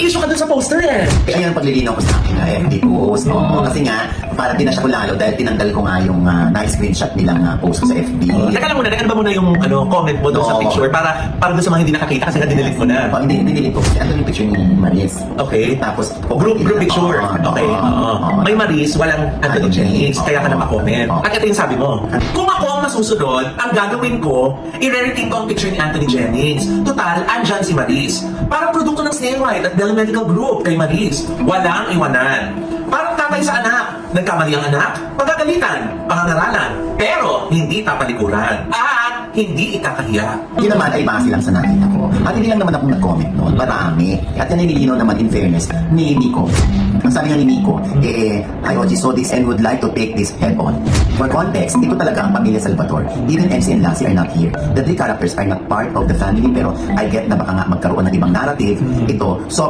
issue ka dun sa poster eh. Ayan ang paglilinaw ko sa akin na FB post. Oo, kasi nga, parang dinasya ko lalo dahil tinanggal ko nga yung na-screenshot nilang post ko sa FB. Teka lang muna, ano ba muna yung comment mo doon sa Oo. picture para doon sa mga hindi nakakita kasi nga dinelete mo na. Oh, hindi delete ko kasi andun yung picture ni Maris. Okay. Tapos, Group picture. Okay. May Maris, walang Anthony Jennings, kaya ka na-comment. At ito yung sabi mo. Kung ako ang masusunod, ang gagawin ko, i-re-retake ko ang picture ni Anthony Jennings. Total, andyan si Maris. Parang produkto ng Snail White at Bell Medical Group kay Maris. Walang iwanan. Parang tatay sa anak. Nagkamali ang anak, pagagalitan, pangangaralan. Pero, hindi papalikuran. At hindi ikakahiya. Yun naman ay base lang sa nakita ko. At hindi lang naman ako nag-comment noon. Marami. At yan ay nililinaw naman in fairness ni Nico. Ang sabi nga ni Nico, IOG saw this and would like to take this head on. For context, ito talaga ang pamilya Salvador. Even MC and Lassie are not here. The three characters are not part of the family pero I get na baka nga magkaroon ng ibang narrative. Ito, so